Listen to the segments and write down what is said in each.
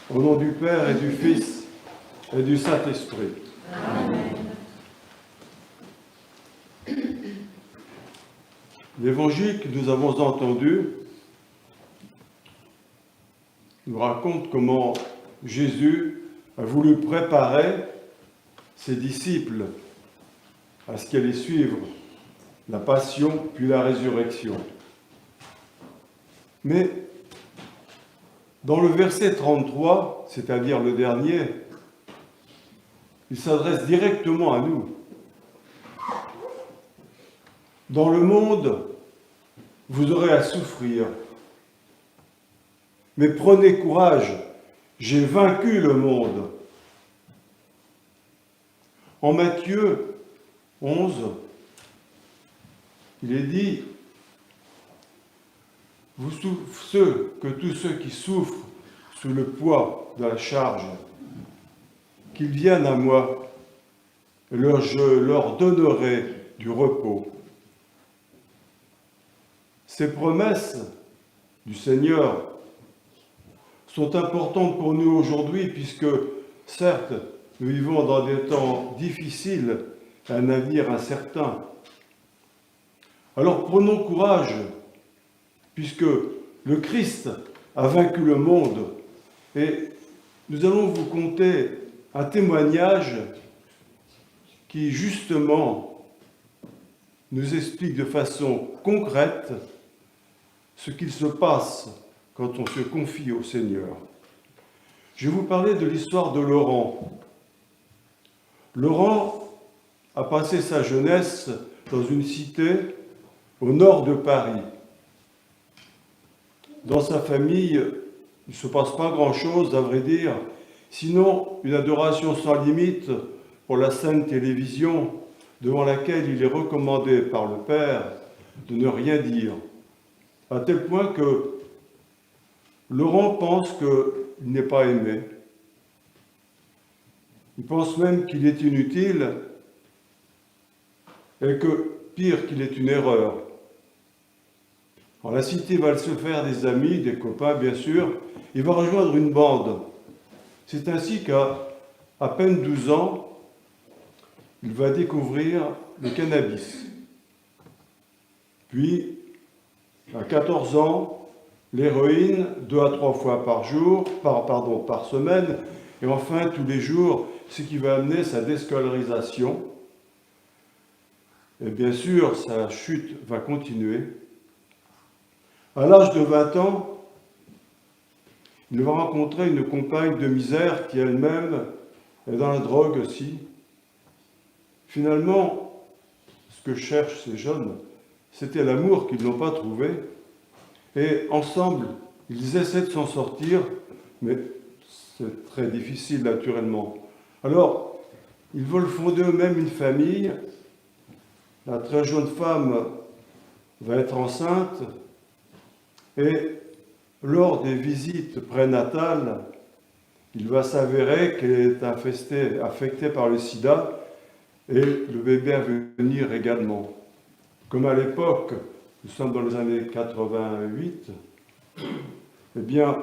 Au nom du Père et du Fils et du Saint-Esprit. Amen. L'évangile que nous avons entendu nous raconte comment Jésus a voulu préparer ses disciples à ce qui allait suivre la passion puis la résurrection. Mais dans le verset 33, c'est-à-dire le dernier, il s'adresse directement à nous. Dans le monde, vous aurez à souffrir. Mais prenez courage, j'ai vaincu le monde. En Matthieu 11, il est dit, tous ceux qui souffrent sous le poids de la charge, qu'ils viennent à moi, je leur donnerai du repos. Ces promesses du Seigneur sont importantes pour nous aujourd'hui, puisque, certes, nous vivons dans des temps difficiles, un avenir incertain. Alors prenons courage, puisque le Christ a vaincu le monde, et nous allons vous conter un témoignage qui, justement, nous explique de façon concrète ce qu'il se passe quand on se confie au Seigneur. Je vais vous parler de l'histoire de Laurent. Laurent a passé sa jeunesse dans une cité au nord de Paris. Dans sa famille, il ne se passe pas grand-chose, à vrai dire, sinon une adoration sans limite pour la sainte télévision, devant laquelle il est recommandé par le Père de ne rien dire, à tel point que Laurent pense qu'il n'est pas aimé. Il pense même qu'il est inutile et que, pire, qu'il est une erreur. Alors, la cité va se faire des amis, des copains, bien sûr. Il va rejoindre une bande. C'est ainsi qu'à à peine 12 ans, il va découvrir le cannabis. Puis, à 14 ans, l'héroïne, 2 à 3 fois par semaine, et enfin tous les jours, ce qui va amener sa déscolarisation. Et bien sûr, sa chute va continuer. À l'âge de 20 ans, il va rencontrer une compagne de misère qui elle-même est dans la drogue aussi. Finalement, ce que cherchent ces jeunes, c'était l'amour qu'ils n'ont pas trouvé. Et ensemble, ils essaient de s'en sortir, mais c'est très difficile naturellement. Alors, ils veulent fonder eux-mêmes une famille. La très jeune femme va être enceinte et lors des visites prénatales, il va s'avérer qu'elle est affectée par le sida et le bébé à venir également. Comme à l'époque, nous sommes dans les années 88, eh bien,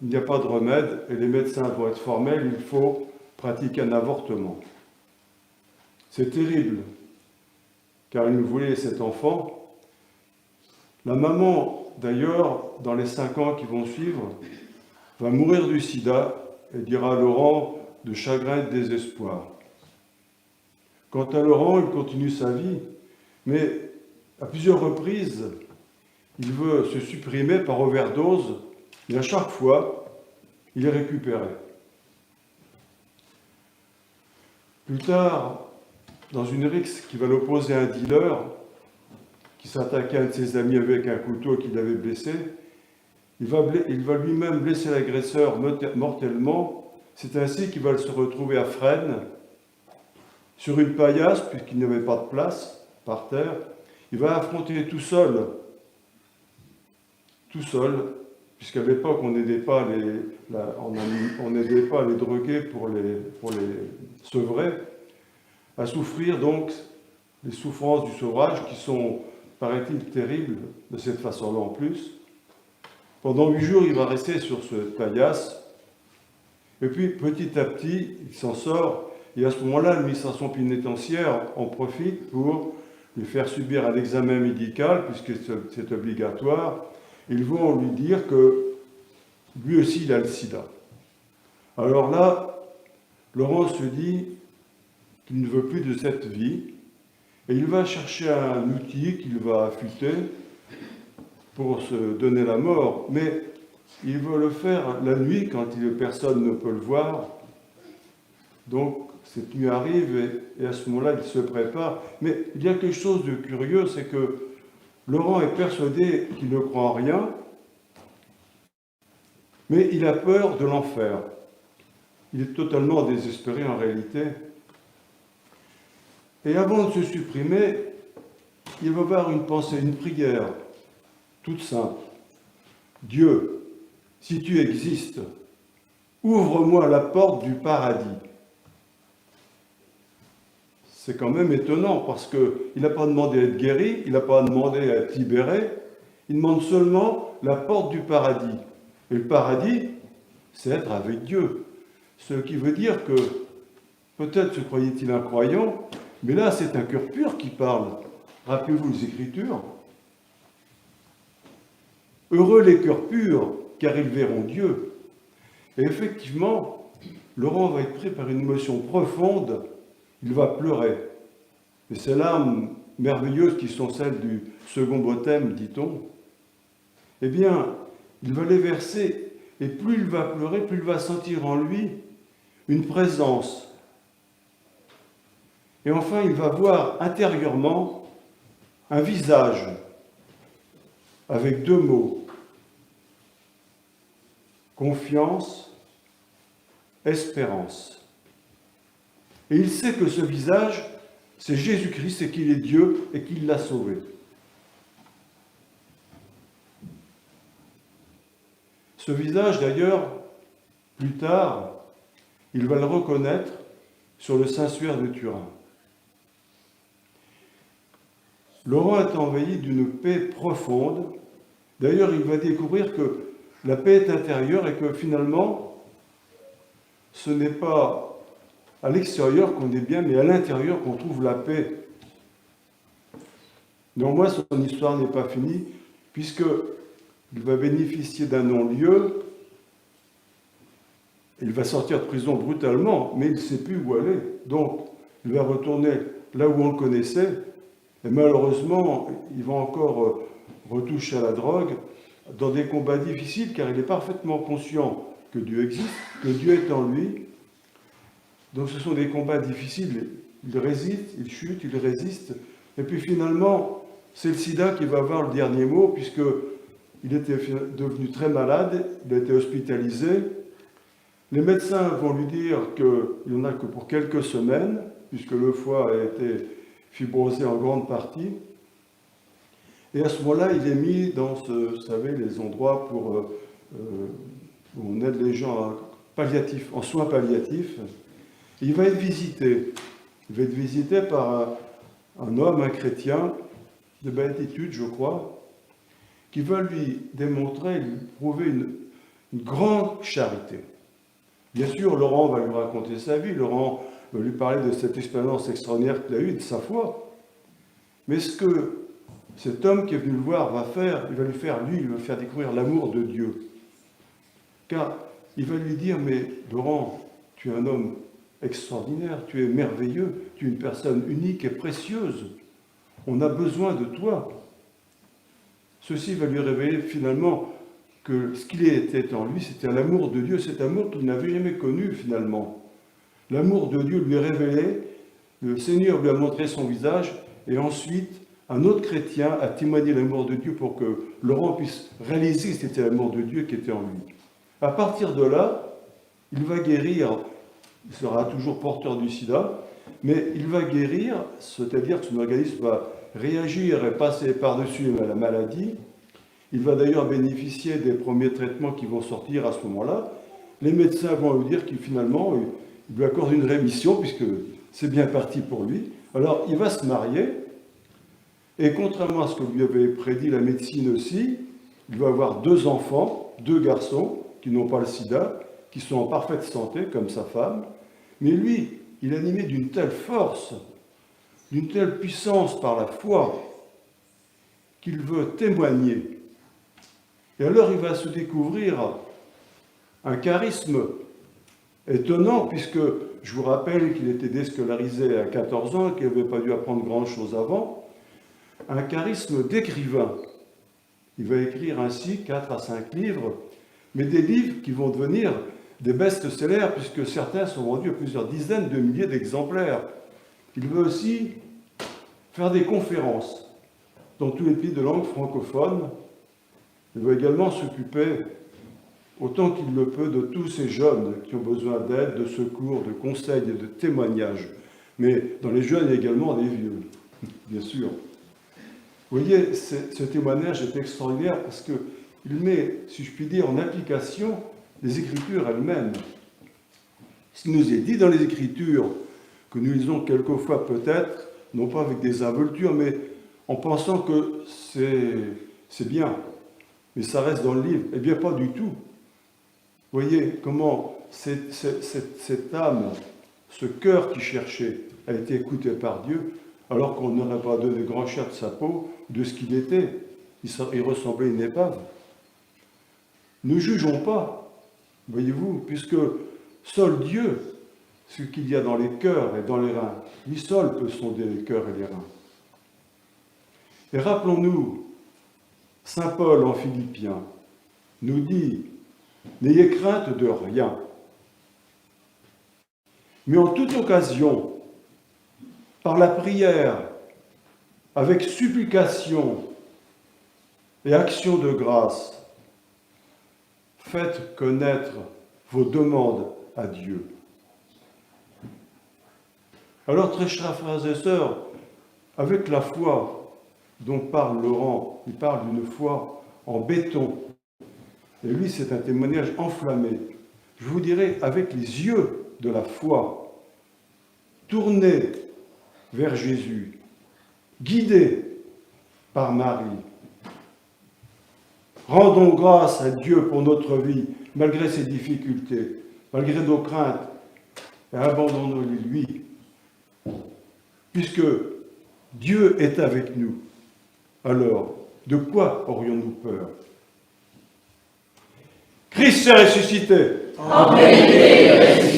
il n'y a pas de remède et les médecins vont être formels, il faut pratiquer un avortement. C'est terrible, car il voulait cet enfant. La maman, d'ailleurs, dans les 5 ans qui vont suivre, va mourir du sida et dira à Laurent de chagrin et de désespoir. Quant à Laurent, il continue sa vie, mais à plusieurs reprises, il veut se supprimer par overdose, mais à chaque fois, il est récupéré. Plus tard, dans une rixe qui va l'opposer à un dealer, qui s'attaquait à un de ses amis avec un couteau qui l'avait blessé, il va lui-même blesser l'agresseur mortellement. C'est ainsi qu'il va se retrouver à Fresnes, sur une paillasse, puisqu'il n'y avait pas de place, par terre. Il va affronter tout seul, puisqu'à l'époque, on n'aidait pas les drogués pour les sevrer, à souffrir donc les souffrances du sevrage qui sont, paraît-il, terribles de cette façon-là en plus. Pendant 8 jours, il va rester sur cette paillasse Et puis, petit à petit, il s'en sort. Et à ce moment-là, l'administration pénitentiaire en profite pour lui faire subir un examen médical, puisque c'est obligatoire. Ils vont lui dire que lui aussi, il a le sida. Alors là, Laurent se dit qu'il ne veut plus de cette vie. Et il va chercher un outil qu'il va affûter pour se donner la mort. Mais il veut le faire la nuit quand personne ne peut le voir. Donc cette nuit arrive et à ce moment-là, il se prépare. Mais il y a quelque chose de curieux, c'est que Laurent est persuadé qu'il ne croit en rien, mais il a peur de l'enfer. Il est totalement désespéré en réalité. Et avant de se supprimer, il va avoir une pensée, une prière, toute simple. Dieu, si tu existes, ouvre-moi la porte du paradis. C'est quand même étonnant parce qu'il n'a pas demandé à être guéri, il n'a pas demandé à être libéré, il demande seulement la porte du paradis. Et le paradis, c'est être avec Dieu. Ce qui veut dire que, peut-être se croyait-il incroyant, mais là c'est un cœur pur qui parle. Rappelez-vous les Écritures. Heureux les cœurs purs, car ils verront Dieu. Et effectivement, Laurent va être pris par une émotion profonde, il va pleurer. Et ces larmes merveilleuses qui sont celles du second baptême, dit-on, eh bien, il va les verser, et plus il va pleurer, plus il va sentir en lui une présence. Et enfin, il va voir intérieurement un visage avec deux mots. Confiance, espérance. Et il sait que ce visage, c'est Jésus-Christ et qu'il est Dieu et qu'il l'a sauvé. Ce visage, d'ailleurs, plus tard, il va le reconnaître sur le Saint-Suaire de Turin. Laurent est envahi d'une paix profonde. D'ailleurs, il va découvrir que la paix est intérieure et que finalement, ce n'est pas à l'extérieur qu'on est bien, mais à l'intérieur qu'on trouve la paix. Néanmoins, son histoire n'est pas finie, puisqu'il va bénéficier d'un non-lieu. Il va sortir de prison brutalement, mais il ne sait plus où aller. Donc, il va retourner là où on le connaissait. Et malheureusement, il va encore retoucher à la drogue dans des combats difficiles, car il est parfaitement conscient que Dieu existe, que Dieu est en lui. Donc ce sont des combats difficiles. Il résiste, il chute, il résiste. Et puis finalement, c'est le sida qui va avoir le dernier mot, puisqu'il était devenu très malade, il a été hospitalisé. Les médecins vont lui dire qu'il n'y en a que pour quelques semaines, puisque le foie a été fibrosé en grande partie. Et à ce moment-là, il est mis dans, vous savez, les endroits où on aide les gens en soins palliatifs. Il va être visité. Il va être visité par un homme, un chrétien, de béatitude, je crois, qui va lui démontrer, lui prouver une grande charité. Bien sûr, Laurent va lui raconter sa vie, Laurent va lui parler de cette expérience extraordinaire qu'il a eue, de sa foi. Mais ce que cet homme qui est venu le voir va faire, il va lui faire découvrir l'amour de Dieu. Car il va lui dire, mais Laurent, tu es un homme extraordinaire, tu es merveilleux, tu es une personne unique et précieuse. On a besoin de toi. Ceci va lui révéler finalement que ce qu'il était en lui, c'était l'amour de Dieu, cet amour qu'il n'avait jamais connu finalement. L'amour de Dieu lui est révélé, le Seigneur lui a montré son visage, et ensuite, un autre chrétien a témoigné l'amour de Dieu pour que Laurent puisse réaliser que c'était l'amour de Dieu qui était en lui. À partir de là, il va guérir, il sera toujours porteur du sida, mais il va guérir, c'est-à-dire que son organisme va réagir et passer par-dessus la maladie. Il va d'ailleurs bénéficier des premiers traitements qui vont sortir à ce moment-là. Les médecins vont lui dire qu'il finalement, il lui accorde une rémission, puisque c'est bien parti pour lui. Alors, il va se marier, et contrairement à ce que lui avait prédit la médecine aussi, il va avoir 2 enfants, 2 garçons, qui n'ont pas le sida, qui sont en parfaite santé, comme sa femme, mais lui, il est animé d'une telle force, d'une telle puissance par la foi, qu'il veut témoigner. Et alors il va se découvrir un charisme étonnant, puisque je vous rappelle qu'il était déscolarisé à 14 ans, qu'il n'avait pas dû apprendre grand-chose avant, un charisme d'écrivain. Il va écrire ainsi 4 à 5 livres, mais des livres qui vont devenir des best-sellers, puisque certains sont vendus à plusieurs dizaines de milliers d'exemplaires. Il veut aussi faire des conférences dans tous les pays de langue francophone. Il veut également s'occuper, autant qu'il le peut, de tous ces jeunes qui ont besoin d'aide, de secours, de conseils et de témoignages. Mais dans les jeunes, il y a également des vieux, bien sûr. Vous voyez, ce témoignage est extraordinaire parce qu'il met, si je puis dire, en application les Écritures elles-mêmes. Il nous est dit dans les Écritures, que nous lisons quelquefois peut-être, non pas avec des involtures, mais en pensant que c'est bien, mais ça reste dans le livre. Eh bien, pas du tout. Vous voyez comment cette âme, ce cœur qui cherchait, a été écouté par Dieu, alors qu'on n'aurait pas donné grand cher de sa peau, de ce qu'il était. Il ressemblait à une épave. Ne jugeons pas, voyez-vous, puisque seul Dieu, ce qu'il y a dans les cœurs et dans les reins, lui seul peut sonder les cœurs et les reins. Et rappelons-nous, saint Paul en Philippiens nous dit « N'ayez crainte de rien, mais en toute occasion, par la prière, avec supplication et action de grâce, faites connaître vos demandes à Dieu. » Alors, très chers frères et sœurs, avec la foi dont parle Laurent, il parle d'une foi en béton. Et lui, c'est un témoignage enflammé. Je vous dirais, avec les yeux de la foi, tournés vers Jésus, guidés par Marie. Rendons grâce à Dieu pour notre vie, malgré ses difficultés, malgré nos craintes, et abandonnons-les lui. Puisque Dieu est avec nous, alors de quoi aurions-nous peur? Christ est ressuscité. En vérité,